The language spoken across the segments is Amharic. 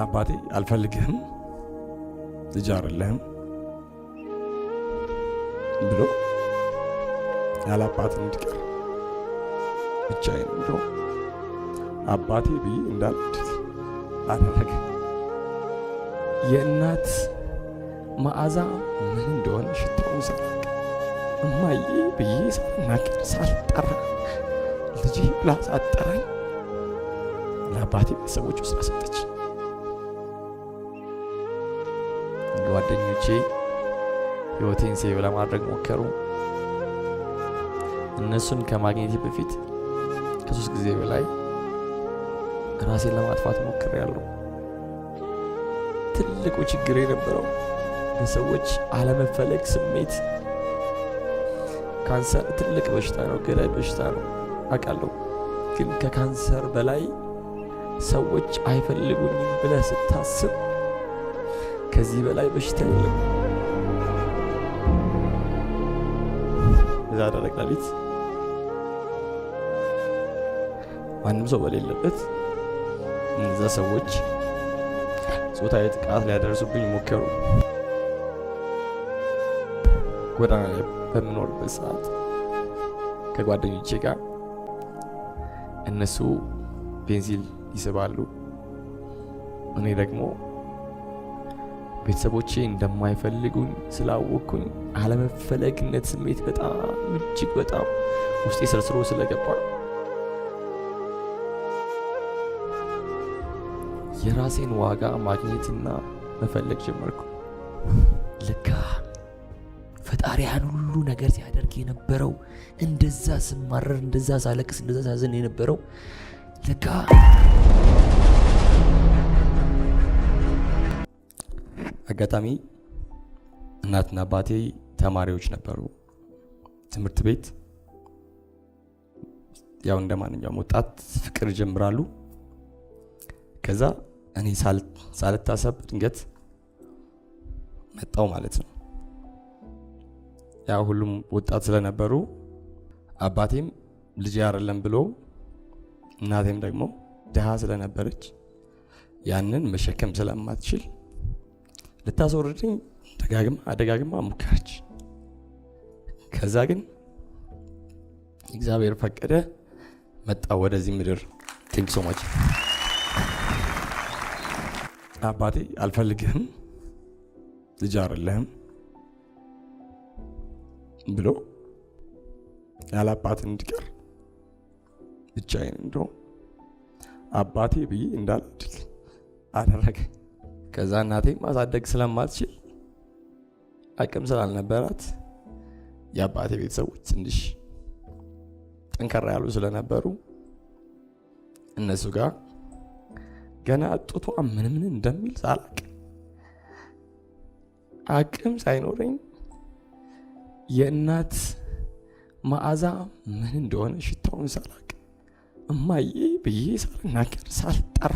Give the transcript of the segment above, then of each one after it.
አባቴ አልፈልግህም ልጅ አይደለህም ብሎ ያለ አባት እንድቀር ብቻዬን ብሎ አባቴ ብዬ እንዳልወድቅ አደረገ። የእናት መዓዛ ምን እንደሆነ ሽታውን ሳላውቅ እማዬ ብዬ ሳልናገር ሳልጠራ ልጄ ብላ ሳትጠራኝ ለአባቴ ቤተሰቦች ውስጥ ሰጠች። ጓደኞቼ ህይወቴን ሴቭ ለማድረግ ሞከሩ። እነሱን ከማግኘቴ በፊት ከ3 ጊዜ በላይ ራሴን ለማጥፋት ሞክሬያለሁ። ትልቁ ችግር የነበረው በሰዎች አለመፈለግ ስሜት። ካንሰር ትልቅ በሽታ ነው፣ ገዳይ በሽታ ነው አውቃለሁ። ግን ከካንሰር በላይ ሰዎች አይፈልጉኝም ብለህ ስታስብ ከዚህ በላይ በሽታ የለም። እዛ ደረቅ ሌሊት ማንም ሰው በሌለበት እነዛ ሰዎች ጾታዊ ጥቃት ሊያደርሱብኝ ሞከሩ። ጎዳና ላይ በምኖርበት ሰዓት ከጓደኞቼ ጋር እነሱ ቤንዚል ይስባሉ፣ እኔ ደግሞ ቤተሰቦቼ እንደማይፈልጉኝ ስላወቅኩኝ አለመፈለግነት ስሜት በጣም እጅግ በጣም ውስጤ ሰርስሮ ስለገባ የራሴን ዋጋ ማግኘትና መፈለግ ጀመርኩ። ለካ ፈጣሪያን ሁሉ ነገር ሲያደርግ የነበረው እንደዛ ስማረር፣ እንደዛ ሳለቅስ፣ እንደዛ ሳዘን የነበረው ለካ አጋጣሚ እናትና አባቴ ተማሪዎች ነበሩ። ትምህርት ቤት ያው እንደማንኛውም ወጣት ፍቅር ጀምራሉ። ከዛ እኔ ሳልታሰብ ድንገት መጣው ማለት ነው። ያው ሁሉም ወጣት ስለነበሩ አባቴም ልጅ አይደለም ብሎ እናቴም ደግሞ ደሃ ስለነበረች ያንን መሸከም ስለማትችል ልታስወርድኝ ደጋግማ ሙከረች። ከዛ ግን እግዚአብሔር ፈቀደ፣ መጣ ወደዚህ ምድር። ቴንክ ሶ ማች። አባቴ አልፈልግህም ልጅ አይደለህም ብሎ ያለ አባት እንድቀር ብቻዬን እንደው አባቴ ብዬ እንዳልወድቅ አደረገ። ከዛ እናቴ ማሳደግ ስለማትችል አቅም ስላልነበራት የአባቴ ቤተሰቦች ትንሽ ጠንከራ ያሉ ስለነበሩ እነሱ ጋር ገና ጡቷ ምን እንደሚል ሳላቅ አቅም ሳይኖረኝ የእናት መዓዛ ምን እንደሆነ ሽታውን ሳላቅ እማዬ ብዬ ሳልናገር ሳልጠራ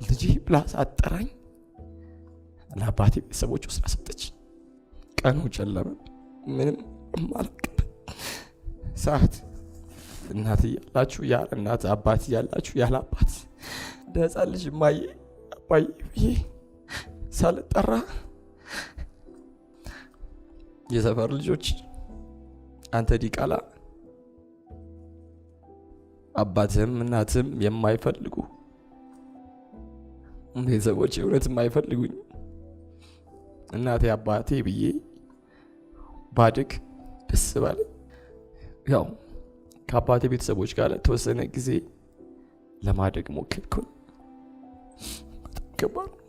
ልጄ ብላ ሳትጠራኝ ለአባቴ ቤተሰቦች ውስጥ ሰጠች። ቀኑ ጨለመ። ምንም የማላውቅበት ሰዓት እናት እያላችሁ ያለ እናት፣ አባት እያላችሁ ያለ አባት፣ እንደ ሕፃን ልጅ እማዬ አባዬ ብዬ ሳልጠራ የሰፈር ልጆች አንተ ዲቃላ፣ አባትህም እናትህም የማይፈልጉ ቤተሰቦች እውነት የማይፈልጉኝ እናቴ አባቴ ብዬ ባድግ ደስ ባለ። ያው ከአባቴ ቤተሰቦች ጋር ለተወሰነ ጊዜ ለማደግ ሞከርኩኝ። በጣም ከባድ ነው።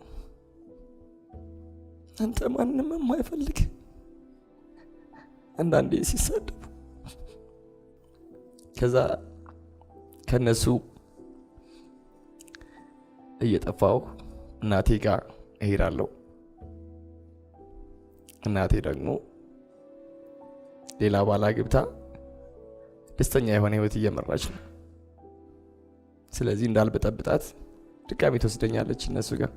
አንተ ማንም የማይፈልግ አንዳንዴ ሲሳደቡ ከዛ ከነሱ እየጠፋው እናቴ ጋር እሄዳለሁ። እናቴ ደግሞ ሌላ ባል አግብታ ደስተኛ የሆነ ህይወት እየመራች ነው። ስለዚህ እንዳልበጠብጣት ድጋሚ ትወስደኛለች እነሱ ጋር።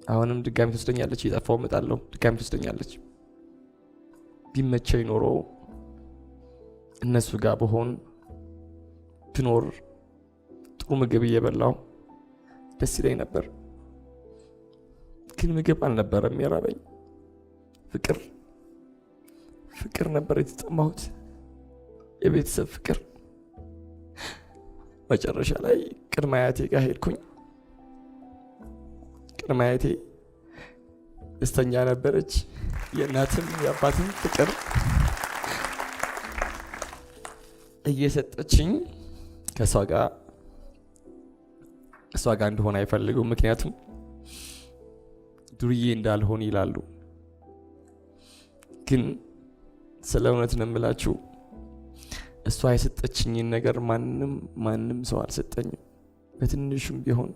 አሁንም ድጋሚ ትወስደኛለች፣ እየጠፋው እመጣለሁ፣ ድጋሚ ትወስደኛለች። ቢመቸኝ ኖሮ እነሱ ጋር ብሆን ብኖር ጥሩ ምግብ እየበላው ደስ ይለኝ ነበር። ግን ምግብ አልነበረም የራበኝ፣ ፍቅር ነበር የተጠማሁት፣ የቤተሰብ ፍቅር። መጨረሻ ላይ ቅድመ አያቴ ጋር ሄድኩኝ። ቅድመ አያቴ ደስተኛ ነበረች። የእናትም የአባትም ፍቅር እየሰጠችኝ ከእሷ ጋር እንደሆነ አይፈልጉም። ምክንያቱም ዱርዬ እንዳልሆን ይላሉ። ግን ስለ እውነት ነው የምላችሁ፣ እሷ የሰጠችኝን ነገር ማንም ሰው አልሰጠኝም። በትንሹም ቢሆን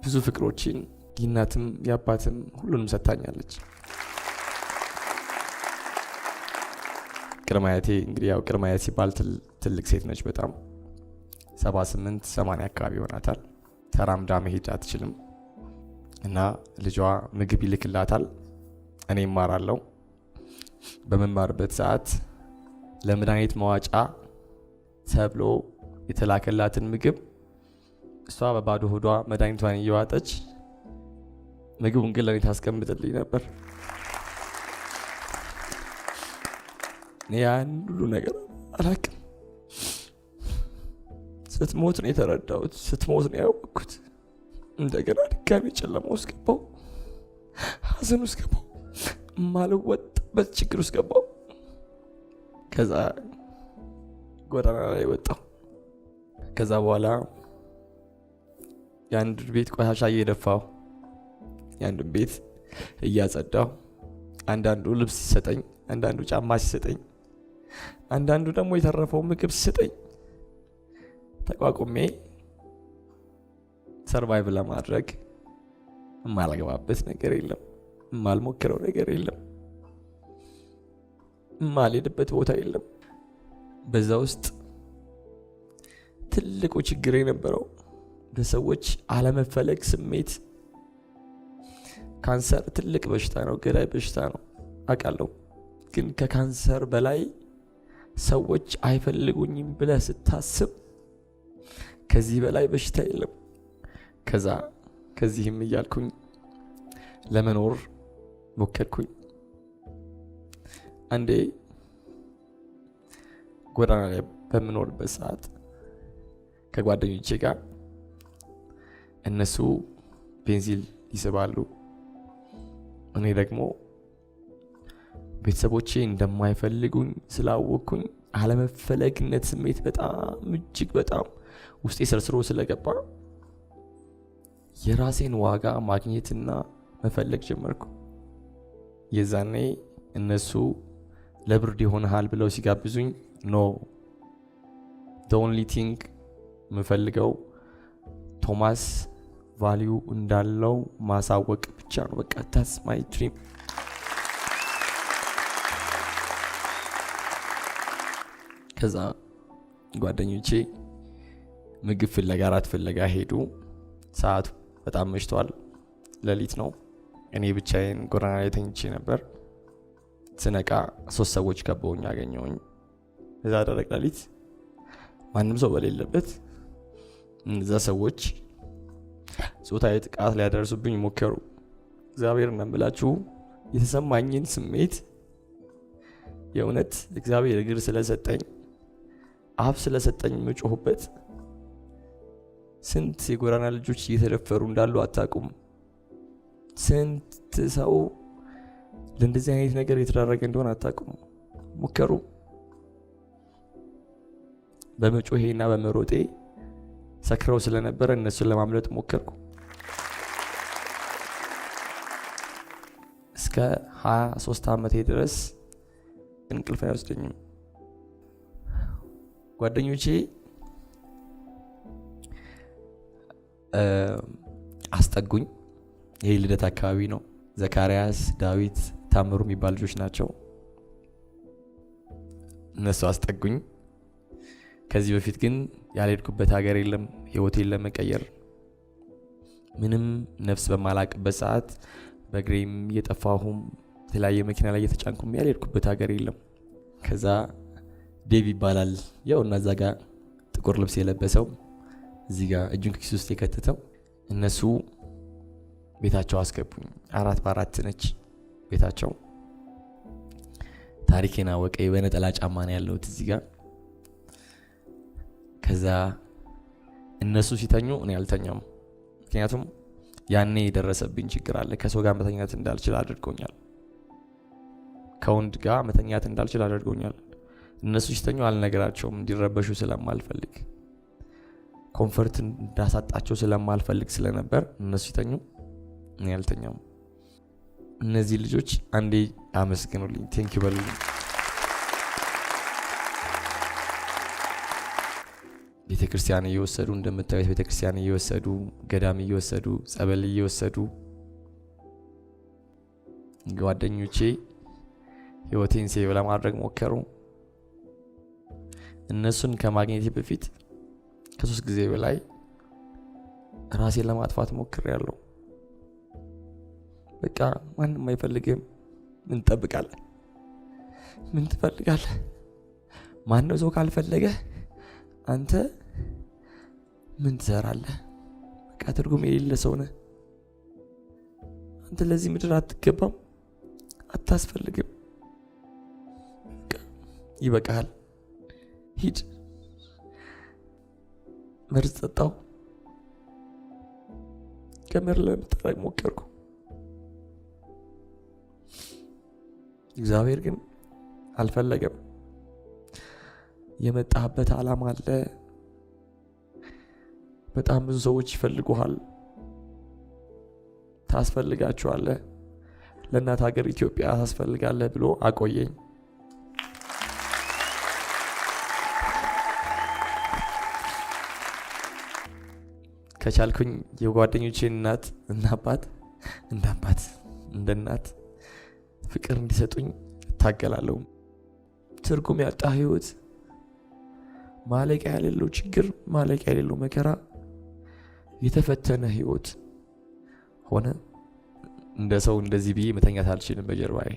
ብዙ ፍቅሮችን የእናትም የአባትም ሁሉንም ሰጥታኛለች። ቅድመ አያቴ እንግዲህ ያው ቅድመ አያቴ ሲባል ትልቅ ሴት ነች። በጣም 78-80 አካባቢ ይሆናታል። ተራምዳ መሄድ አትችልም እና ልጇ ምግብ ይልክላታል። እኔ እማራለሁ። በመማርበት ሰዓት ለመድኃኒት መዋጫ ተብሎ የተላከላትን ምግብ እሷ በባዶ ሆዷ መድኃኒቷን እየዋጠች ምግቡን ግን ለኔ ታስቀምጥልኝ ነበር። ያን ሁሉ ነገር አላውቅም። ስትሞት ነው የተረዳሁት። ስትሞት ነው ያወቅኩት። እንደገና ድጋሚ ጨለማ ውስጥ ገባሁ፣ ሀዘን ውስጥ ገባሁ፣ ማልወጣበት ችግር ውስጥ ገባሁ። ከዛ ጎዳና ላይ ወጣሁ። ከዛ በኋላ የአንድ ቤት ቆሻሻ እየደፋሁ፣ የአንድ ቤት እያጸዳሁ፣ አንዳንዱ ልብስ ሲሰጠኝ፣ አንዳንዱ ጫማ ሲሰጠኝ፣ አንዳንዱ ደግሞ የተረፈው ምግብ ሲሰጠኝ ተቋቁሜ ሰርቫይቭ ለማድረግ የማልገባበት ነገር የለም፣ የማልሞክረው ነገር የለም፣ የማልሄድበት ቦታ የለም። በዛ ውስጥ ትልቁ ችግር የነበረው በሰዎች አለመፈለግ ስሜት። ካንሰር ትልቅ በሽታ ነው፣ ገዳይ በሽታ ነው አውቃለሁ። ግን ከካንሰር በላይ ሰዎች አይፈልጉኝም ብለህ ስታስብ ከዚህ በላይ በሽታ የለም። ከዚህም እያልኩኝ ለመኖር ሞከርኩኝ። አንዴ ጎዳና ላይ በምኖርበት ሰዓት ከጓደኞቼ ጋር እነሱ ቤንዚል ይስባሉ፣ እኔ ደግሞ ቤተሰቦቼ እንደማይፈልጉኝ ስላወቅኩኝ አለመፈለግነት ስሜት እጅግ በጣም ውስጤ ሰርስሮ ስለገባ የራሴን ዋጋ ማግኘትና መፈለግ ጀመርኩ። የዛኔ እነሱ ለብርድ ይሆናል ብለው ሲጋብዙኝ ኖ the only thing የምፈልገው ቶማስ ቫልዩ እንዳለው ማሳወቅ ብቻ ነው። በቃ that's my dream። ከዛ ጓደኞቼ ምግብ ፍለጋ ራት ፍለጋ ሄዱ። ሰዓቱ በጣም መሽቷል፣ ሌሊት ነው። እኔ ብቻዬን ጎዳና ላይ ተኝቼ ነበር። ስነቃ 3 ሰዎች ከበውኝ አገኘሁኝ። እዛ ደረቅ ሌሊት ማንም ሰው በሌለበት እነዛ ሰዎች ጾታዊ ጥቃት ሊያደርሱብኝ ሞከሩ። እግዚአብሔር እንደምላችሁ የተሰማኝን ስሜት የእውነት እግዚአብሔር እግር ስለሰጠኝ አፍ ስለሰጠኝ መጮህበት። ስንት የጎዳና ልጆች እየተደፈሩ እንዳሉ አታውቁም። ስንት ሰው ለእንደዚህ አይነት ነገር የተዳረገ እንደሆነ አታውቁም። ሞከሩ። በመጮሄና በመሮጤ ሰክረው ስለነበረ እነሱን ለማምለጥ ሞከርኩ። እስከ 23 ዓመቴ ድረስ እንቅልፍ አይወስደኝም። ጓደኞቼ አስጠጉኝ። ይሄ ልደት አካባቢ ነው። ዘካሪያስ፣ ዳዊት፣ ታምሩ የሚባሉ ልጆች ናቸው። እነሱ አስጠጉኝ። ከዚህ በፊት ግን ያልሄድኩበት ሀገር የለም። ህይወቴን ለመቀየር ምንም ነፍስ በማላቅበት ሰዓት በእግሬም እየጠፋሁም የተለያየ መኪና ላይ እየተጫንኩም ያልሄድኩበት ሀገር የለም። ከዛ ዴቭ ይባላል ያው እና እዛ ጋር ጥቁር ልብስ የለበሰው እዚህ ጋር እጁን ኪስ ውስጥ የከተተው። እነሱ ቤታቸው አስገቡኝ። 4x4 ነች ቤታቸው። ታሪኬን አወቀ። በነጠላ ጫማ ነው ያለሁት እዚህ ጋር። ከዛ እነሱ ሲተኙ እኔ አልተኛም። ምክንያቱም ያኔ የደረሰብኝ ችግር አለ። ከሰው ጋር መተኛት እንዳልችል አድርጎኛል። ከወንድ ጋር መተኛት እንዳልችል አድርጎኛል። እነሱ ሲተኙ አልነግራቸውም፣ እንዲረበሹ ስለማልፈልግ፣ ኮንፈርት እንዳሳጣቸው ስለማልፈልግ ስለነበር እነሱ ሲተኙ እኔ አልተኛም። እነዚህ ልጆች አንዴ አመስግኑልኝ፣ ቴንክ ዩ በሉልኝ። ቤተክርስቲያን እየወሰዱ እንደምታዩት ቤተክርስቲያን እየወሰዱ ገዳም እየወሰዱ ጸበል እየወሰዱ ጓደኞቼ ህይወቴን ሴቭ ለማድረግ ሞከሩ። እነሱን ከማግኘቴ በፊት ከ3 ጊዜ በላይ ራሴን ለማጥፋት ሞክሬያለሁ። በቃ ማንም አይፈልግም። ምን ትጠብቃለህ? ምን ትፈልጋለህ? ማንም ሰው ካልፈለገ አንተ ምን ትሰራለህ? በቃ ትርጉም የሌለ ሰው ነህ። አንተ ለዚህ ምድር አትገባም፣ አታስፈልግም። ይበቃል፣ ሂድ። መርዝ ጠጣው፣ ከመር ለመጠራቅ ሞከርኩ። እግዚአብሔር ግን አልፈለገም። የመጣህበት ዓላማ አለ። በጣም ብዙ ሰዎች ይፈልጉሃል፣ ታስፈልጋቸዋለህ፣ ለእናት ሀገር ኢትዮጵያ ታስፈልጋለህ ብሎ አቆየኝ። ከቻልኩኝ የጓደኞቼን እናት እና አባት እንደ እናት ፍቅር እንዲሰጡኝ እታገላለሁ። ትርጉም ያጣ ህይወት፣ ማለቂያ የሌለው ችግር፣ ማለቂያ የሌለው መከራ፣ የተፈተነ ህይወት ሆነ። እንደ ሰው እንደዚህ ብዬ መተኛት አልችልም። በጀርባዬ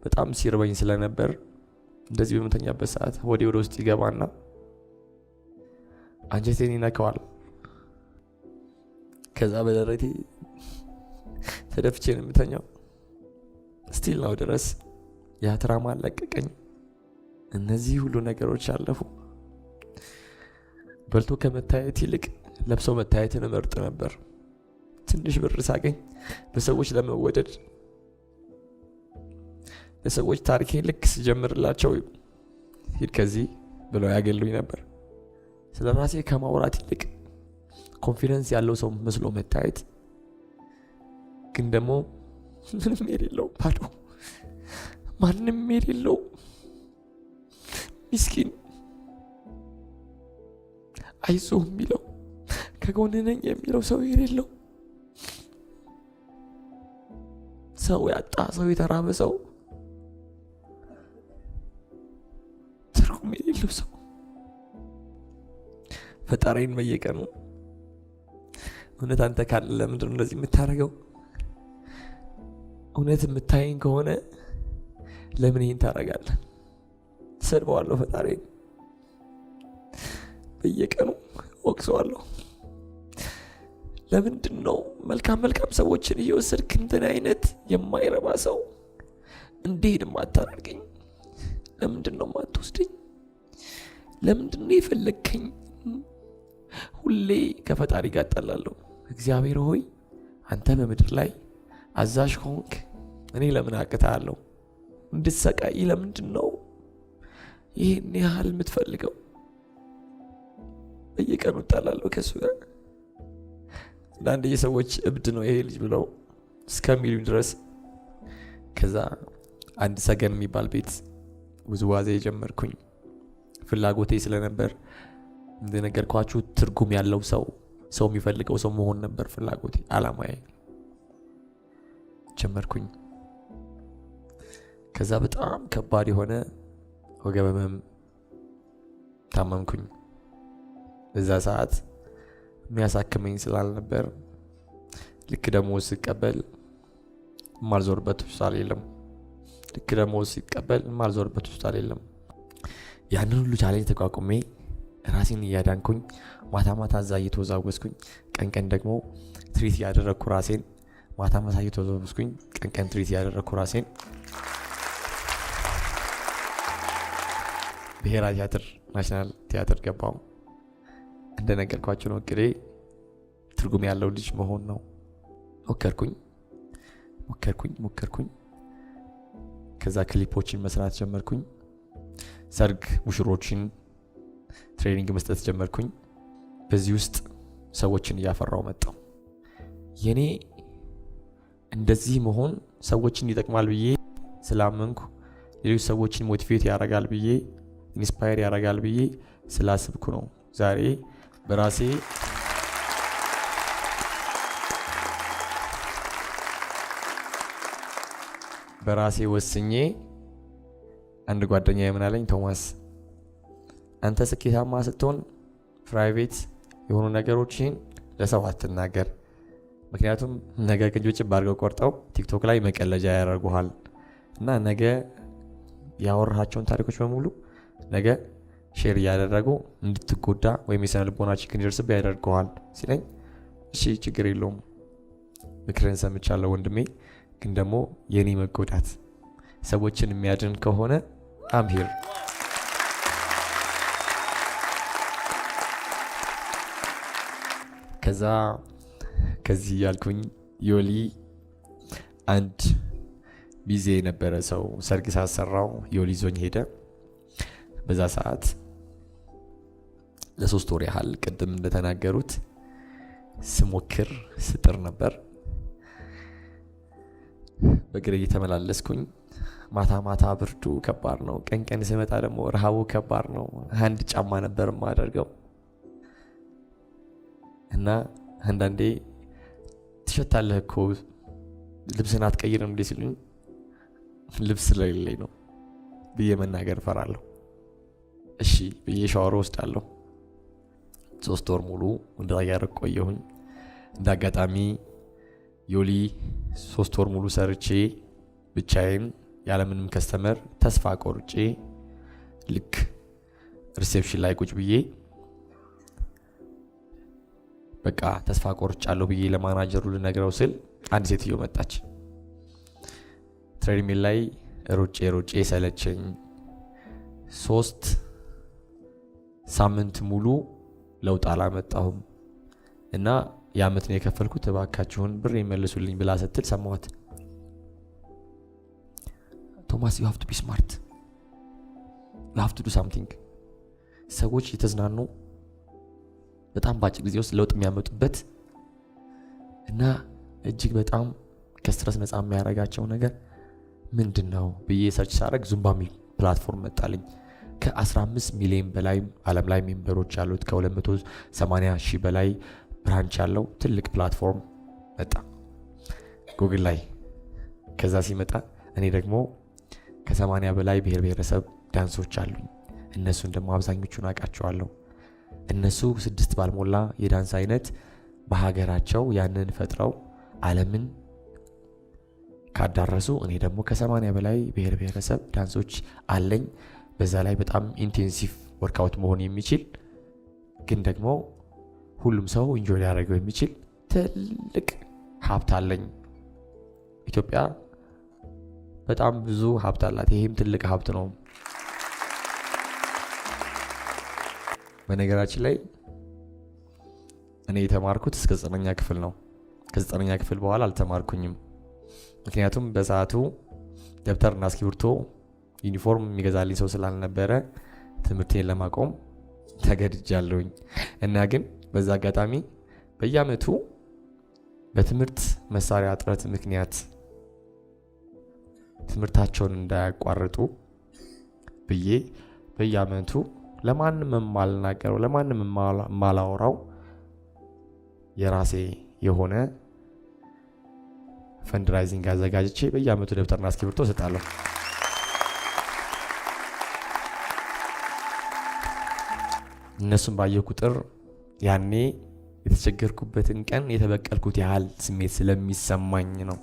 በጣም ሲርበኝ ስለነበር እንደዚህ በመተኛበት ሰዓት ወደ ውስጥ ይገባና አንጀቴን ይነካዋል። ከዛ በደረቴ ተደፍቼ ነው የምተኛው። ስቲል ነው ድረስ ያ ትራማ አለቀቀኝ። እነዚህ ሁሉ ነገሮች አለፉ። በልቶ ከመታየት ይልቅ ለብሶ መታየትን እመርጥ ነበር። ትንሽ ብር ሳገኝ በሰዎች ለመወደድ፣ ለሰዎች ታሪኬን ልክ ስጀምርላቸው ሂድ ከዚህ ብለው ያገሉኝ ነበር። ስለ ራሴ ከማውራት ይልቅ ኮንፊደንስ ያለው ሰው መስሎ መታየት፣ ግን ደግሞ ምንም የሌለው ባዶ፣ ማንም የሌለው ምስኪን፣ አይዞህ የሚለው ከጎን ነኝ የሚለው ሰው የሌለው ሰው ያጣ ሰው፣ የተራበ ሰው፣ ትርጉም የሌለው ሰው። ፈጣሪን በየቀኑ እውነት አንተ ካለ ለምንድነው እንደዚህ የምታደርገው? እውነት የምታየኝ ከሆነ ለምን ይሄን ታደርጋለህ? ሰድበዋለሁ ፈጣሪን፣ በየቀኑ ወቅሰዋለሁ። ለምንድነው መልካም ሰዎችን እየወሰድክ እንትን አይነት የማይረባ ሰው እንዴት ማታደርገኝ? ለምንድነው ማትወስደኝ? ለምንድነው የፈለከኝ? ሁሌ ከፈጣሪ ጋር እጣላለሁ። እግዚአብሔር ሆይ አንተ በምድር ላይ አዛዥ ሆንክ፣ እኔ ለምን አቅታለሁ? እንድትሰቃይ ለምንድነው ይሄን ያህል የምትፈልገው? በየቀኑ እጣላለሁ ከሱ ጋር። አንዳንድ የሰዎች እብድ ነው ይሄ ልጅ ብለው እስከሚሉኝ ድረስ። ከዛ አንድ ሰገን የሚባል ቤት ውዝዋዜ የጀመርኩኝ ፍላጎቴ ስለነበር፣ እንደነገርኳችሁ ትርጉም ያለው ሰው የሚፈልገው ሰው መሆን ነበር ፍላጎቴ፣ አላማዬ። ጀመርኩኝ። ከዛ በጣም ከባድ የሆነ ወገብ ህመም ታመምኩኝ። በዛ ሰዓት የሚያሳክመኝ ስላልነበር ልክ ደሞዝ ሲቀበል ማልዞርበት ሆስፒታል የለም። ልክ ደሞዝ ሲቀበል ማልዞርበት ሆስፒታል የለም። ያንን ሁሉ ቻሌንጅ ተቋቁሜ ራሴን እያዳንኩኝ ማታ ማታ እዛ እየተወዛወዝኩኝ ቀን ቀን ደግሞ ትሪት እያደረግኩ ራሴን ማታ ማታ እየተወዛወዝኩኝ ቀን ቀን ትሪት እያደረግኩ ራሴን ብሔራዊ ቲያትር ናሽናል ቲያትር ገባው። እንደነገርኳችሁ ነው እቅዴ ትርጉም ያለው ልጅ መሆን ነው። ሞከርኩኝ ከዛ ክሊፖችን መስራት ጀመርኩኝ። ሰርግ ሙሽሮችን ትሬኒንግ መስጠት ጀመርኩኝ። በዚህ ውስጥ ሰዎችን እያፈራው መጣው። የኔ እንደዚህ መሆን ሰዎችን ይጠቅማል ብዬ ስላመንኩ ሌሎች ሰዎችን ሞቲቬት ያደርጋል ብዬ ኢንስፓየር ያደርጋል ብዬ ስላስብኩ ነው ዛሬ በራሴ ወስኜ አንድ ጓደኛ የምናለኝ ቶማስ አንተ ስኬታማ ስትሆን ፕራይቬት የሆኑ ነገሮችን ለሰው አትናገር፣ ምክንያቱም ነገ ቅንጆች ባርገው ቆርጠው ቲክቶክ ላይ መቀለጃ ያደርጉሃል እና ነገ ያወራሃቸውን ታሪኮች በሙሉ ነገ ሼር እያደረጉ እንድትጎዳ ወይም የስነ ልቦና ችግር እንዲደርስብህ ያደርገዋል ሲለኝ እሺ ችግር የለውም ምክርን ሰምቻለሁ ወንድሜ፣ ግን ደግሞ የኔ መጎዳት ሰዎችን የሚያድን ከሆነ አምሂር ከዚህ ያልኩኝ ዮሊ አንድ ቢዜ የነበረ ሰው ሰርግ ሳሰራው ዮሊ ዞኝ ሄደ። በዛ ሰዓት ለ3 ወር ያህል ቅድም እንደተናገሩት ስሞክር ስጥር ነበር። በእግሬ እየተመላለስኩኝ ማታ ማታ ብርዱ ከባድ ነው፣ ቀን ቀን ስመጣ ደግሞ ረሃቡ ከባድ ነው። አንድ ጫማ ነበር የማደርገው እና አንዳንዴ ትሸታለህ እኮ ልብስን አትቀይርም እንዴ ሲሉኝ ልብስ ስለሌለኝ ነው ብዬ መናገር ፈራለሁ። እሺ ብዬ ሻወር ወስዳለሁ። 3 ወር ሙሉ እንደያረቅ ቆየሁኝ። እንዳጋጣሚ ዮሊ 3 ወር ሙሉ ሰርቼ ብቻዬን ያለምንም ከስተመር ተስፋ ቆርጬ ልክ ሪሴፕሽን ላይ ቁጭ ብዬ በቃ ተስፋ ቆርጫለሁ ብዬ ለማናጀሩ ልነግረው ስል አንድ ሴትዮ መጣች። ትሬድሚል ላይ ሮጬ ሰለቸኝ። 3 ሳምንት ሙሉ ለውጥ አላመጣሁም እና የዓመት ነው የከፈልኩት፣ እባካችሁን ብር ይመልሱልኝ ብላ ስትል ሰማሁት። ቶማስ you have to be smart, you have to do something። ሰዎች የተዝናኑ በጣም ባጭር ጊዜ ውስጥ ለውጥ የሚያመጡበት እና እጅግ በጣም ከስትረስ ነፃ የሚያደርጋቸው ነገር ምንድነው ብዬ ሰርች ሳደርግ ዙምባ ሚል ፕላትፎርም መጣልኝ። ከ15 ሚሊዮን በላይ ዓለም ላይ ሜምበሮች ያሉት ከ280 ሺህ በላይ ብራንች ያለው ትልቅ ፕላትፎርም መጣ ጉግል ላይ። ከዛ ሲመጣ እኔ ደግሞ ከ80 በላይ ብሔር ብሔረሰብ ዳንሶች አሉኝ። እነሱን ደግሞ አብዛኞቹን አውቃቸዋለሁ። እነሱ 6 ባልሞላ የዳንስ አይነት በሀገራቸው ያንን ፈጥረው ዓለምን ካዳረሱ እኔ ደግሞ ከ80 በላይ ብሔር ብሔረሰብ ዳንሶች አለኝ። በዛ ላይ በጣም ኢንቴንሲቭ ወርክአውት መሆን የሚችል ግን ደግሞ ሁሉም ሰው ኢንጆይ ሊያደርገው የሚችል ትልቅ ሀብት አለኝ። ኢትዮጵያ በጣም ብዙ ሀብት አላት። ይሄም ትልቅ ሀብት ነው። በነገራችን ላይ እኔ የተማርኩት እስከ 9ኛ ክፍል ነው። ከ9ኛ ክፍል በኋላ አልተማርኩኝም። ምክንያቱም በሰዓቱ ደብተርና እስክሪብቶ ዩኒፎርም የሚገዛልኝ ሰው ስላልነበረ ትምህርቴን ለማቆም ተገድጃለሁኝ። እና ግን በዛ አጋጣሚ በየዓመቱ በትምህርት መሳሪያ እጥረት ምክንያት ትምህርታቸውን እንዳያቋርጡ ብዬ በየዓመቱ ለማንም የማልናገረው ለማንም የማላወራው የራሴ የሆነ ፈንድራይዚንግ አዘጋጅቼ በየዓመቱ ደብተርና እስክሪብቶ እሰጣለሁ። እነሱም ባየሁ ቁጥር ያኔ የተቸገርኩበትን ቀን የተበቀልኩት ያህል ስሜት ስለሚሰማኝ ነው።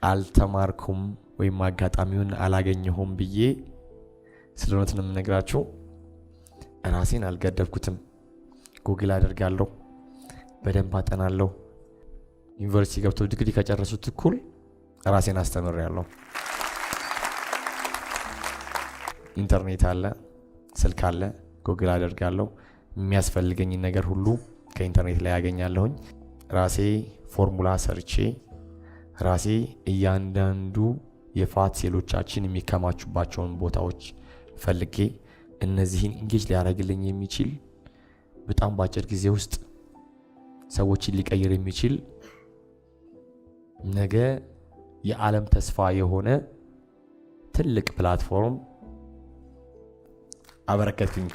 አልተማርኩም ወይም አጋጣሚውን አላገኘሁም ብዬ ስለሆነት ነው የምነግራችሁ። ራሴን አልገደብኩትም። ጉግል አደርጋለሁ፣ በደንብ አጠናለሁ። ዩኒቨርሲቲ ገብቶ ዲግሪ ከጨረሱት እኩል ራሴን አስተምሬያለሁ። ኢንተርኔት አለ፣ ስልክ አለ፣ ጉግል አደርጋለሁ። የሚያስፈልገኝ ነገር ሁሉ ከኢንተርኔት ላይ ያገኛለሁኝ። ራሴ ፎርሙላ ሰርቼ ራሴ እያንዳንዱ የፋት ሴሎቻችን የሚከማቹባቸውን ቦታዎች ፈልጌ እነዚህን ኢንጌጅ ሊያደርግልኝ የሚችል በጣም በአጭር ጊዜ ውስጥ ሰዎችን ሊቀይር የሚችል ነገ የዓለም ተስፋ የሆነ ትልቅ ፕላትፎርም አበረከትኩኝ።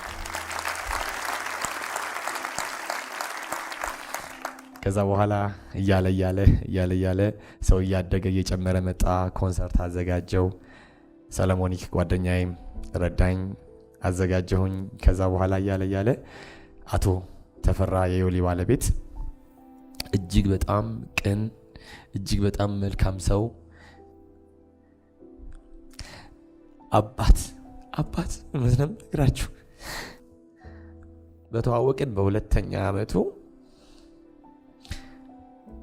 ከዛ በኋላ እያለ ሰው እያደገ እየጨመረ መጣ። ኮንሰርት አዘጋጀው። ሰለሞኒክ ጓደኛዬም ረዳኝ፣ አዘጋጀሁኝ። ከዛ በኋላ እያለ አቶ ተፈራ የዮሊ ባለቤት እጅግ በጣም ቅን፣ እጅግ በጣም መልካም ሰው፣ አባት ምንም ነግራችሁ በተዋወቅን በሁለተኛ ዓመቱ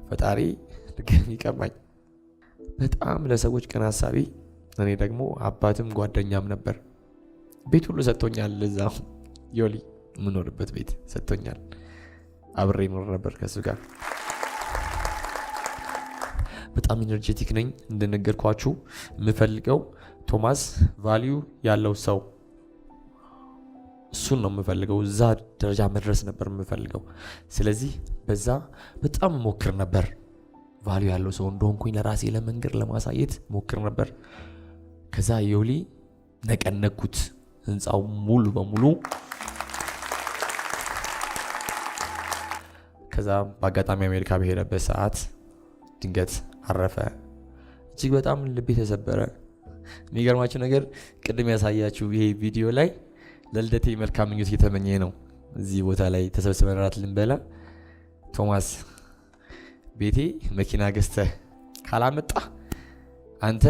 ፈጣሪ ድጋሚ ቀማኝ። በጣም ለሰዎች ቅን ሐሳቢ፣ እኔ ደግሞ አባትም ጓደኛም ነበር። ቤት ሁሉ ሰጥቶኛል። እዛው ዮሊ የምኖርበት ቤት ሰጥቶኛል። አብሬ ኖር ነበር ከሱ ጋር። በጣም ኢነርጄቲክ ነኝ። እንደነገርኳችሁ የምፈልገው ቶማስ ቫልዩ ያለው ሰው እሱን ነው የምፈልገው። እዛ ደረጃ መድረስ ነበር የምፈልገው። ስለዚህ በዛ በጣም ሞክር ነበር። ቫልዩ ያለው ሰው እንደሆንኩኝ ለራሴ ለመንገር ለማሳየት ሞክር ነበር። ከዛ ዮሊ ነቀነኩት፣ ህንፃው ሙሉ በሙሉ። ከዛ በአጋጣሚ አሜሪካ በሄደበት ሰዓት ድንገት አረፈ። እጅግ በጣም ልቤ ተሰበረ። የሚገርማችሁ ነገር ቅድም ያሳያችሁ ይሄ ቪዲዮ ላይ ለልደቴ መልካም ምኞት እየተመኘ ነው። እዚህ ቦታ ላይ ተሰብስበን ራት ልንበላ ቶማስ ቤቴ መኪና ገዝተህ ካላመጣ አንተ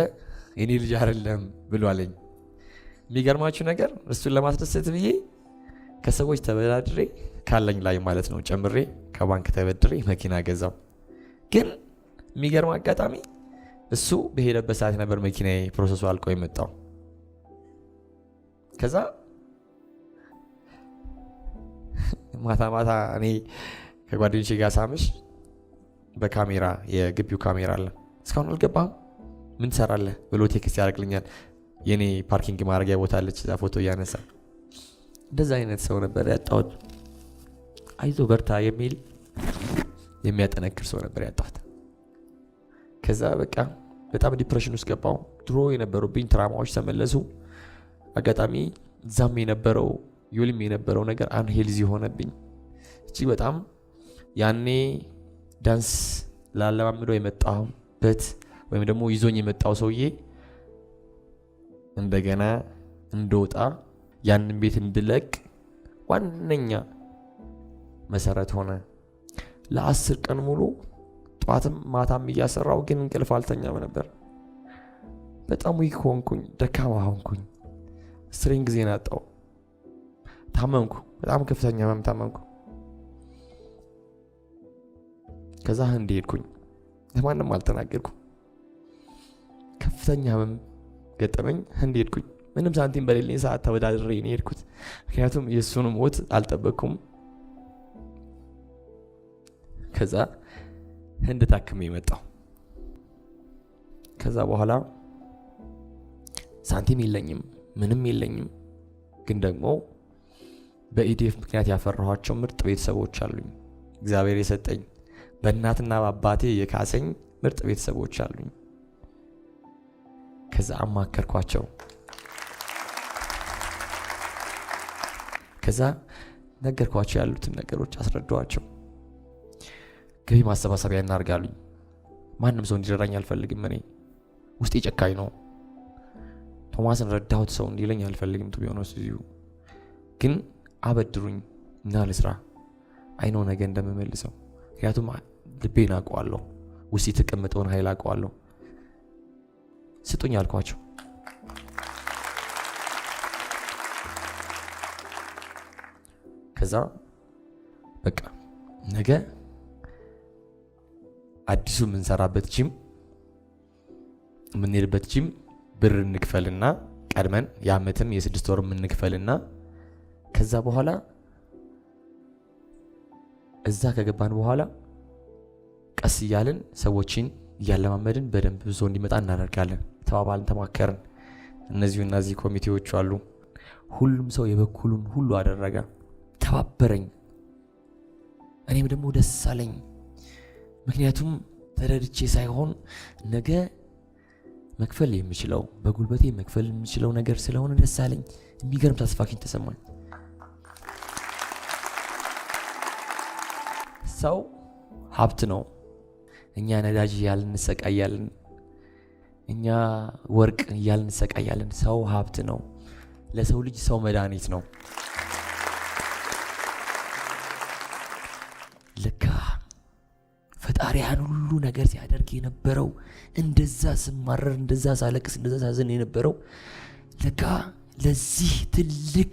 የኔ ልጅ አይደለም ብሎ አለኝ። የሚገርማችሁ ነገር እሱን ለማስደሰት ብዬ ከሰዎች ተበዳድሬ ካለኝ ላይ ማለት ነው ጨምሬ ከባንክ ተበድሬ መኪና ገዛው። ግን የሚገርም አጋጣሚ እሱ በሄደበት ሰዓት ነበር መኪናዬ ፕሮሰሱ አልቆ የመጣው። ከዛ ማታ እኔ ከጓደኞቼ ጋር ሳምሽ በካሜራ የግቢው ካሜራ አለ። እስካሁን አልገባህም ምን ትሰራለህ ብሎ ቴክስት ያደርግልኛል። የኔ ፓርኪንግ ማድረጊያ ቦታ አለች፣ እዛ ፎቶ እያነሳ። እንደዛ አይነት ሰው ነበር ያጣሁት። አይዞ በርታ የሚል የሚያጠነክር ሰው ነበር ያጣሁት። ከዛ በቃ በጣም ዲፕሬሽን ውስጥ ገባሁ። ድሮ የነበሩብኝ ትራማዎች ተመለሱ። አጋጣሚ ዛም የነበረው ዮሊም የነበረው ነገር አንሄልዚ ሆነብኝ። እጅግ በጣም ያኔ ዳንስ ላለማምደው የመጣሁበት ወይም ደግሞ ይዞኝ የመጣው ሰውዬ እንደገና እንደወጣ ያንን ቤት እንድለቅ ዋነኛ መሰረት ሆነ። ለ10 ቀን ሙሉ ጧትም ማታም እያሰራው ግን እንቅልፍ አልተኛም ነበር። በጣም ዊክ ሆንኩኝ፣ ደካማ ሆንኩኝ። ስትሪንግ ጊዜ ናጣው። ታመምኩ፣ በጣም ከፍተኛ ህመም ታመምኩ። ከዛ ህንድ ሄድኩኝ። ለማንም አልተናገርኩም። ከፍተኛ ህመም ገጠመኝ። ህንድ ሄድኩኝ። ምንም ሳንቲም በሌለኝ ሰዓት ተወዳድሬ ነው ሄድኩት። ምክንያቱም የእሱን ሞት አልጠበቅኩም። ከዛ ህንድ ታክሜ መጣሁ። ከዛ በኋላ ሳንቲም የለኝም፣ ምንም የለኝም። ግን ደግሞ በኢዲኤፍ ምክንያት ያፈራኋቸው ምርጥ ቤተሰቦች አሉኝ። እግዚአብሔር የሰጠኝ በእናትና በአባቴ የካሰኝ ምርጥ ቤተሰቦች አሉኝ። ከዛ አማከርኳቸው። ከዛ ነገርኳቸው፣ ያሉትን ነገሮች አስረዳኋቸው። ገቢ ማሰባሰቢያ እናርጋሉኝ። ማንም ሰው እንዲረዳኝ አልፈልግም። እኔ ውስጤ ጨካኝ ነው። ቶማስን ረዳሁት ሰው እንዲለኝ አልፈልግም። ቱ ቢሆነው እዚሁ ግን አበድሩኝ እና ልስራ። አይኖ ነገ እንደምመልሰው። ምክንያቱም ልቤን አውቀዋለሁ፣ ውስጥ የተቀመጠውን ኃይል አውቀዋለሁ። ስጡኝ አልኳቸው። ከዛ በቃ ነገ አዲሱ የምንሰራበት ጂም የምንሄድበት ጂም ብር እንክፈልና ቀድመን የዓመትም የ6 ወር እንክፈልና ከዛ በኋላ እዛ ከገባን በኋላ ቀስ እያልን ሰዎችን እያለማመድን በደንብ ብዙ እንዲመጣ እናደርጋለን ተባባልን፣ ተማከርን። እነዚህ ኮሚቴዎች አሉ። ሁሉም ሰው የበኩሉን ሁሉ አደረገ፣ ተባበረኝ። እኔም ደግሞ ደስ አለኝ። ምክንያቱም ተረድቼ ሳይሆን ነገ መክፈል የምችለው በጉልበቴ መክፈል የምችለው ነገር ስለሆነ ደስ አለኝ። የሚገርም ተስፋኪን ተሰማኝ። ሰው ሀብት ነው። እኛ ነዳጅ እያልን እንሰቃያለን፣ እኛ ወርቅ እያልን እንሰቃያለን። ሰው ሀብት ነው። ለሰው ልጅ ሰው መድኃኒት ነው። ለካ ፈጣሪያን ሁሉ ነገር ሲያደርግ የነበረው እንደዛ ስማረር፣ እንደዛ ሳለቅስ፣ እንደዛ ሳዘን የነበረው ለካ ለዚህ ትልቅ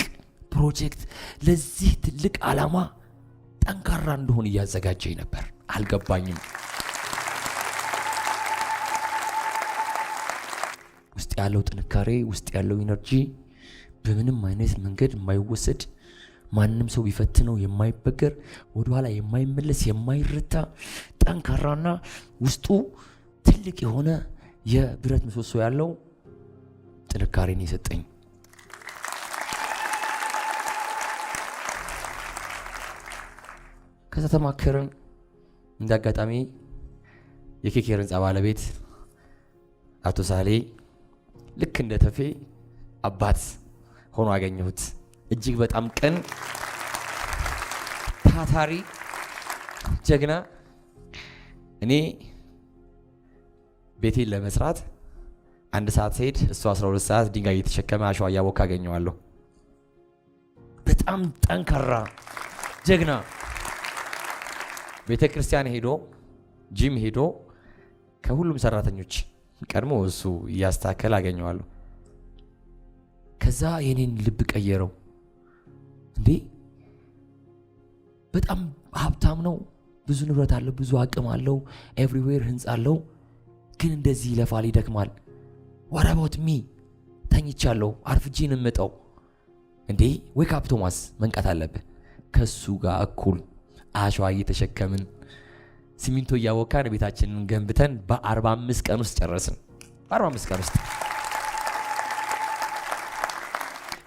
ፕሮጀክት፣ ለዚህ ትልቅ ዓላማ ጠንካራ እንደሆን እያዘጋጀኝ ነበር። አልገባኝም። ውስጥ ያለው ጥንካሬ፣ ውስጥ ያለው ኢነርጂ በምንም አይነት መንገድ የማይወሰድ ማንም ሰው ቢፈትነው የማይበገር ወደኋላ የማይመለስ የማይረታ ጠንካራና ውስጡ ትልቅ የሆነ የብረት ምሰሶ ያለው ጥንካሬን የሰጠኝ። ከዛ ተማከርን። እንዳጋጣሚ የኬኬር ህንፃ ባለቤት አቶ ሳሌ ልክ እንደ ተፌ አባት ሆኖ አገኘሁት። እጅግ በጣም ቅን፣ ታታሪ፣ ጀግና። እኔ ቤቴን ለመስራት 1 ሰዓት ስሄድ እሱ 12 ሰዓት ድንጋይ እየተሸከመ አሸዋ እያቦካ አገኘዋለሁ። በጣም ጠንካራ ጀግና። ቤተ ክርስቲያን ሄዶ ጂም ሄዶ ከሁሉም ሰራተኞች ቀድሞ እሱ እያስተካከለ አገኘዋለሁ። ከዛ የኔን ልብ ቀየረው። እንዴ በጣም ሀብታም ነው፣ ብዙ ንብረት አለው፣ ብዙ አቅም አለው፣ ኤቭሪዌር ህንፃ አለው፣ ግን እንደዚህ ይለፋል፣ ይደክማል። what about me? ተኝቻለሁ፣ አርፍጄ ነው የምመጣው። እንዴ ዌክ አፕ ቶማስ፣ መንቃት አለብህ። ከሱ ጋር እኩል አሸዋ እየተሸከምን ሲሚንቶ እያወካን ቤታችንን ገንብተን በ45 ቀን ውስጥ ጨረስን። በ45 ቀን ውስጥ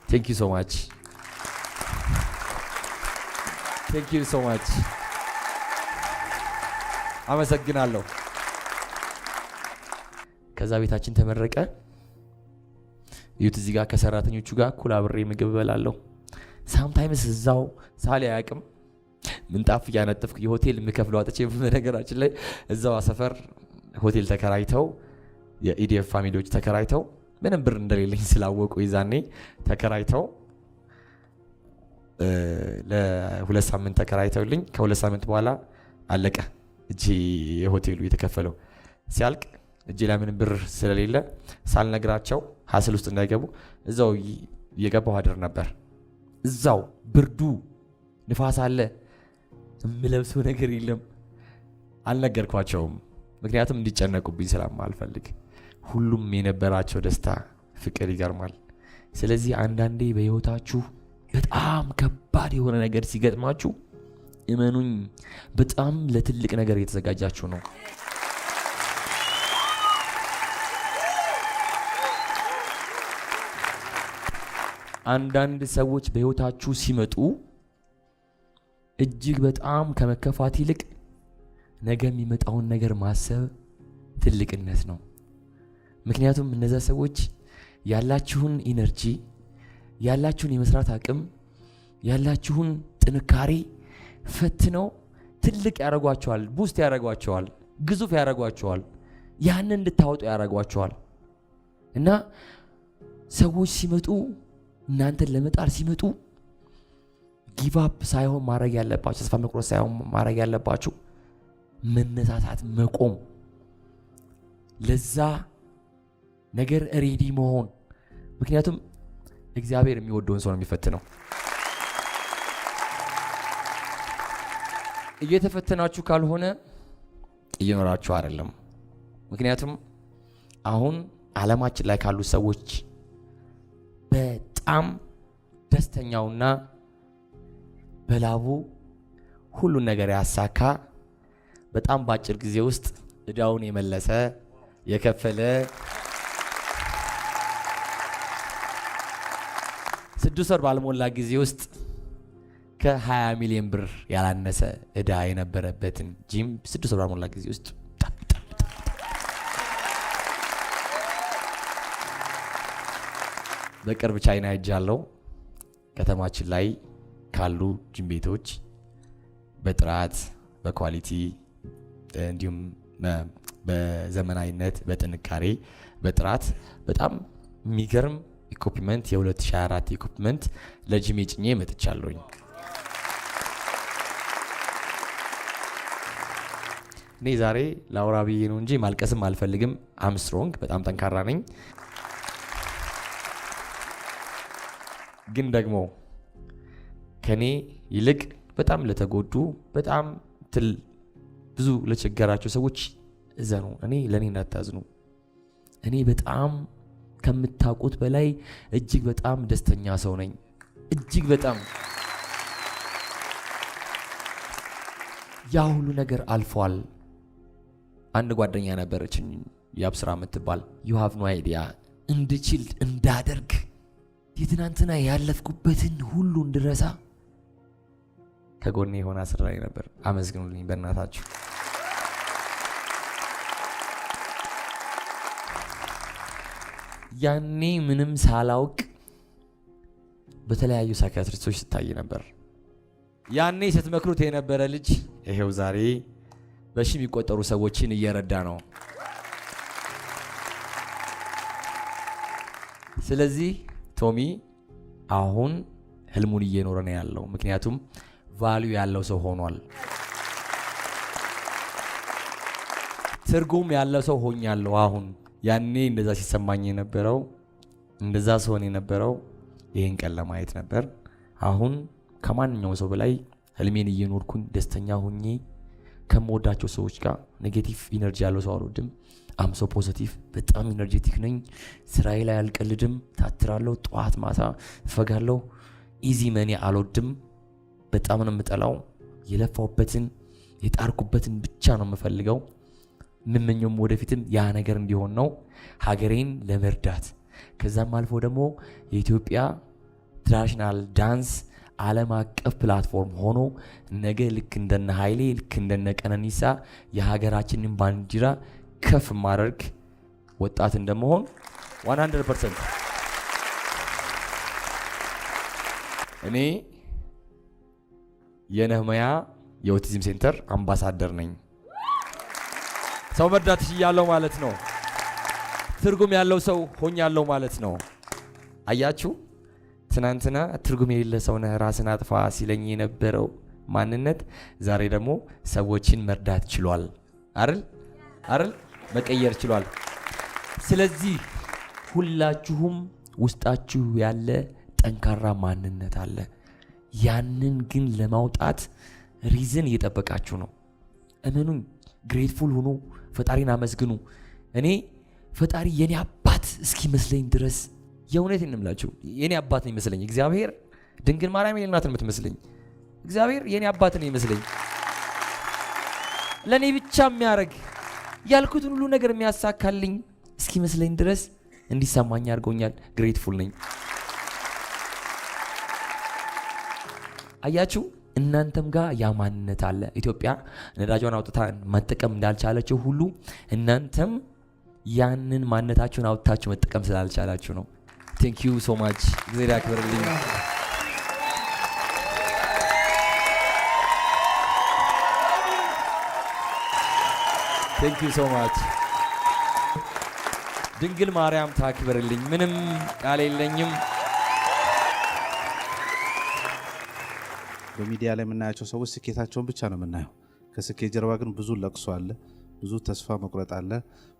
Thank you so much. Thank you so much. አመሰግናለሁ። ከዛ ቤታችን ተመረቀ። እዚህ ጋር ከሰራተኞቹ ጋር እኩል አብሬ ምግብ እበላለሁ። ሳምታይምስ እዛው ሳሌ አያውቅም ምንጣፍ እያነጠፍኩ የሆቴል የምከፍለው አጥቼ በነገራችን ላይ እዛው ሰፈር ሆቴል ተከራይተው የኢዲኤፍ ፋሚሊዎች ተከራይተው ምንም ብር እንደሌለኝ ስላወቁ ይዛኔ ተከራይተው ለ2 ሳምንት ተከራይተውልኝ ከ2 ሳምንት በኋላ አለቀ እጂ የሆቴሉ የተከፈለው። ሲያልቅ እጂ ላይ ምንም ብር ስለሌለ ሳልነግራቸው ሀስል ውስጥ እንዳይገቡ እዛው እየገባሁ አድር ነበር። እዛው ብርዱ ንፋስ አለ፣ የምለብሰው ነገር የለም። አልነገርኳቸውም፣ ምክንያቱም እንዲጨነቁብኝ ስለማልፈልግ። ሁሉም የነበራቸው ደስታ፣ ፍቅር ይገርማል። ስለዚህ አንዳንዴ በህይወታችሁ በጣም ከባድ የሆነ ነገር ሲገጥማችሁ እመኑኝ በጣም ለትልቅ ነገር እየተዘጋጃችሁ ነው። አንዳንድ ሰዎች በህይወታችሁ ሲመጡ እጅግ በጣም ከመከፋት ይልቅ ነገ የሚመጣውን ነገር ማሰብ ትልቅነት ነው። ምክንያቱም እነዛ ሰዎች ያላችሁን ኢነርጂ፣ ያላችሁን የመስራት አቅም፣ ያላችሁን ጥንካሬ ፈትነው ትልቅ ያደርጓቸዋል፣ ቡስት ያደርጓቸዋል፣ ግዙፍ ያደርጓቸዋል፣ ያንን እንድታወጡ ያደርጓቸዋል። እና ሰዎች ሲመጡ እናንተን ለመጣር ሲመጡ ጊቭ አፕ ሳይሆን ማድረግ ያለባችሁ፣ ተስፋ መቁረጥ ሳይሆን ማድረግ ያለባችሁ መነሳሳት፣ መቆም፣ ለዛ ነገር ሬዲ መሆን። ምክንያቱም እግዚአብሔር የሚወደውን ሰው ነው የሚፈትነው። እየተፈተናችሁ ካልሆነ እየኖራችሁ አይደለም። ምክንያቱም አሁን ዓለማችን ላይ ካሉ ሰዎች በጣም ደስተኛውና በላቡ ሁሉን ነገር ያሳካ በጣም በአጭር ጊዜ ውስጥ እዳውን የመለሰ የከፈለ 6 ወር ባልሞላ ጊዜ ውስጥ ከ20 ሚሊዮን ብር ያላነሰ እዳ የነበረበትን ጂም 6 ወር ባልሞላ ጊዜ ውስጥ በቅርብ ቻይና ሄጃለሁ። ከተማችን ላይ ካሉ ጂም ቤቶች በጥራት በኳሊቲ እንዲሁም በዘመናዊነት በጥንካሬ በጥራት በጣም የሚገርም ኢኩፕመንት የ2024 ኢኩፕመንት ለጂም ጭኜ መጥቻለሁኝ። እኔ ዛሬ ላውራ ብዬ ነው እንጂ ማልቀስም አልፈልግም። አምስትሮንግ በጣም ጠንካራ ነኝ። ግን ደግሞ ከኔ ይልቅ በጣም ለተጎዱ በጣም ብዙ ለቸገራቸው ሰዎች እዘኑ። እኔ ለኔ እንዳታዝኑ። እኔ በጣም ከምታውቁት በላይ እጅግ በጣም ደስተኛ ሰው ነኝ። እጅግ በጣም ያ ሁሉ ነገር አልፏል። አንድ ጓደኛ ነበረችኝ ያብስራ የምትባል you have no idea እንድችል እንዳደርግ የትናንትና ያለፍኩበትን ሁሉ እንድረሳ ከጎኔ የሆነ አስራይ ነበር። አመስግኑልኝ በእናታችሁ። ያኔ ምንም ሳላውቅ በተለያዩ ሳይኪያትሪስቶች ስታይ ነበር። ያኔ ስትመክሩት የነበረ ልጅ ይሄው ዛሬ በሺ የሚቆጠሩ ሰዎችን እየረዳ ነው። ስለዚህ ቶሚ አሁን ህልሙን እየኖረ ነው ያለው። ምክንያቱም ቫልዩ ያለው ሰው ሆኗል። ትርጉም ያለው ሰው ሆኛለሁ። አሁን ያኔ እንደዛ ሲሰማኝ የነበረው እንደዛ ሰውን የነበረው ይሄን ቀን ለማየት ነበር። አሁን ከማንኛውም ሰው በላይ ህልሜን እየኖርኩኝ ደስተኛ ሆኜ ከመወዳቸው ሰዎች ጋር ኔጌቲቭ ኢነርጂ ያለው ሰው አልወድም። አም ሶ ፖዚቲቭ በጣም ኢነርጄቲክ ነኝ። ስራዬ ላይ አልቀልድም። ታትራለሁ፣ ጠዋት ማታ እፈጋለሁ። ኢዚ መኒ አልወድም። በጣም ነው የምጠላው። የለፋውበትን የጣርኩበትን ብቻ ነው የምፈልገው። ምመኘውም ወደፊትም ያ ነገር እንዲሆን ነው፣ ሀገሬን ለመርዳት። ከዛም አልፎ ደግሞ የኢትዮጵያ ትራዲሽናል ዳንስ ዓለም አቀፍ ፕላትፎርም ሆኖ ነገ ልክ እንደነ ኃይሌ ልክ እንደነ ቀነኒሳ የሀገራችንን ባንዲራ ከፍ ማድረግ ወጣት እንደመሆን 100% እኔ የነህምያ የኦቲዝም ሴንተር አምባሳደር ነኝ። ሰው መርዳት ይያለው ማለት ነው። ትርጉም ያለው ሰው ሆኛለሁ ማለት ነው። አያችሁ፣ ትናንትና ትርጉም የሌለ ሰው ነህ ራስን አጥፋ ሲለኝ የነበረው ማንነት ዛሬ ደግሞ ሰዎችን መርዳት ችሏል። አይደል መቀየር ችሏል። ስለዚህ ሁላችሁም ውስጣችሁ ያለ ጠንካራ ማንነት አለ። ያንን ግን ለማውጣት ሪዝን እየጠበቃችሁ ነው። እመኑኝ፣ ግሬትፉል ሁኑ፣ ፈጣሪን አመስግኑ። እኔ ፈጣሪ የኔ አባት እስኪመስለኝ ድረስ የእውነት እንምላችሁ የኔ አባት ነው ይመስለኝ። እግዚአብሔር ድንግል ማርያም የኔ እናት ነው የምትመስለኝ። እግዚአብሔር የኔ አባት ነው ይመስለኝ። ለኔ ብቻ የሚያደርግ ያልኩትን ሁሉ ነገር የሚያሳካልኝ እስኪመስለኝ ድረስ እንዲሰማኝ አድርጎኛል። ግሬትፉል ነኝ። አያችሁ፣ እናንተም ጋር ያ ማንነት አለ። ኢትዮጵያ ነዳጇን አውጥታ መጠቀም እንዳልቻለችው ሁሉ እናንተም ያንን ማንነታችሁን አውጥታችሁ መጠቀም ስላልቻላችሁ ነው። ቴንክ ዩ ሶ ማች። እግዚአብሔር ያክብርልኝ። ቴንክ ዩ ሶ ማች። ድንግል ማርያም ታክብርልኝ። ምንም ቃል የለኝም። በሚዲያ ላይ የምናያቸው ሰዎች ስኬታቸውን ብቻ ነው የምናየው። ከስኬት ጀርባ ግን ብዙ ለቅሶ አለ፣ ብዙ ተስፋ መቁረጥ አለ፣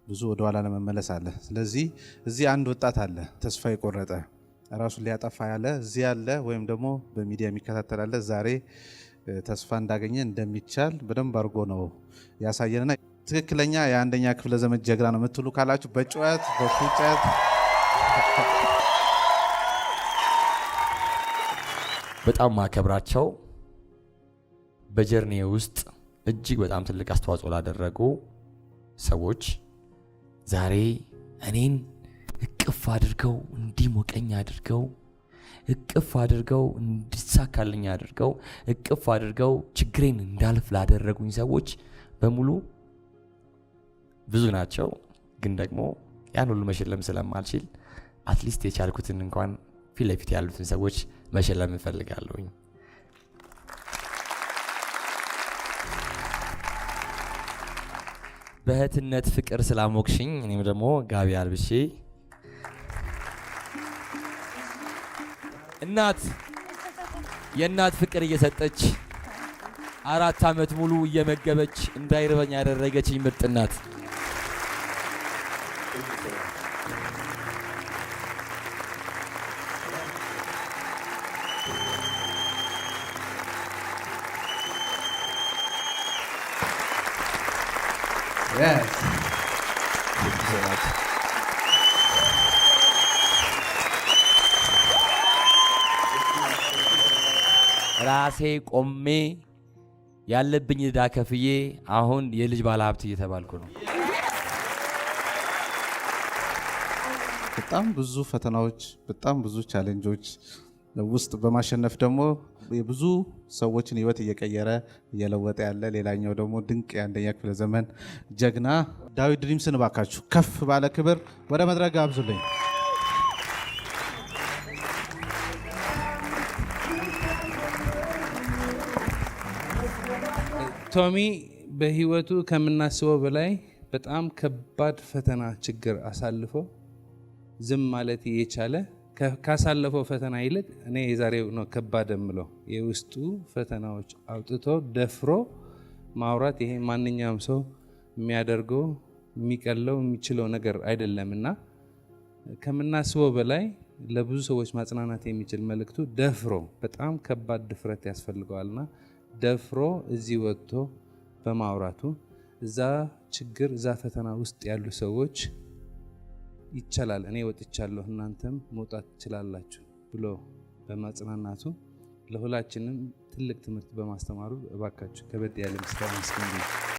ብዙ ወደ ኋላ ለመመለስ አለ። ስለዚህ እዚህ አንድ ወጣት አለ ተስፋ የቆረጠ ራሱን ሊያጠፋ ያለ እዚህ ያለ ወይም ደግሞ በሚዲያ የሚከታተል አለ። ዛሬ ተስፋ እንዳገኘ እንደሚቻል በደንብ አድርጎ ነው ያሳየንና ትክክለኛ የአንደኛ ክፍለ ዘመን ጀግና ነው የምትሉ ካላችሁ በጩኸት በፉጨት በጣም ማከብራቸው በጀርኒ ውስጥ እጅግ በጣም ትልቅ አስተዋጽኦ ላደረጉ ሰዎች ዛሬ እኔን እቅፍ አድርገው እንዲሞቀኝ አድርገው እቅፍ አድርገው እንዲሳካልኝ አድርገው እቅፍ አድርገው ችግሬን እንዳልፍ ላደረጉኝ ሰዎች በሙሉ ብዙ ናቸው። ግን ደግሞ ያን ሁሉ መሸለም ስለማልችል አትሊስት የቻልኩትን እንኳን ፊት ለፊት ያሉትን ሰዎች መሸለም እፈልጋለሁኝ። በእህትነት ፍቅር ስላሞክሽኝ እኔም ደግሞ ጋቢ አልብሼ የእናት ፍቅር እየሰጠች 4 ዓመት ሙሉ እየመገበች እንዳይርበኝ ያደረገችኝ ምርጥ እናት ራሴ ቆሜ ያለብኝ ዕዳ ከፍዬ አሁን የልጅ ባለሀብት እየተባልኩ ነው። በጣም ብዙ ፈተናዎች፣ በጣም ብዙ ቻሌንጆች ውስጥ በማሸነፍ ደግሞ የብዙ ሰዎችን ህይወት እየቀየረ እየለወጠ ያለ ሌላኛው ደግሞ ድንቅ የአንደኛ ክፍለ ዘመን ጀግና ዳዊት ድሪምስን እባካችሁ ከፍ ባለ ክብር ወደ መድረክ ጋብዙልኝ። ቶሚ በህይወቱ ከምናስበው በላይ በጣም ከባድ ፈተና ችግር አሳልፎ ዝም ማለት የቻለ ካሳለፈው ፈተና ይልቅ እኔ የዛሬው ነው ከባድ የምለው የውስጡ ፈተናዎች አውጥቶ ደፍሮ ማውራት። ይሄ ማንኛውም ሰው የሚያደርገው የሚቀለው የሚችለው ነገር አይደለምና ከምናስበው በላይ ለብዙ ሰዎች ማጽናናት የሚችል መልእክቱ ደፍሮ በጣም ከባድ ድፍረት ያስፈልገዋልና ደፍሮ እዚህ ወጥቶ በማውራቱ እዛ ችግር እዛ ፈተና ውስጥ ያሉ ሰዎች ይቻላል፣ እኔ ወጥቻለሁ፣ እናንተም መውጣት ትችላላችሁ ብሎ በማጽናናቱ ለሁላችንም ትልቅ ትምህርት በማስተማሩ እባካችሁ ከበድ ያለ ምስጋና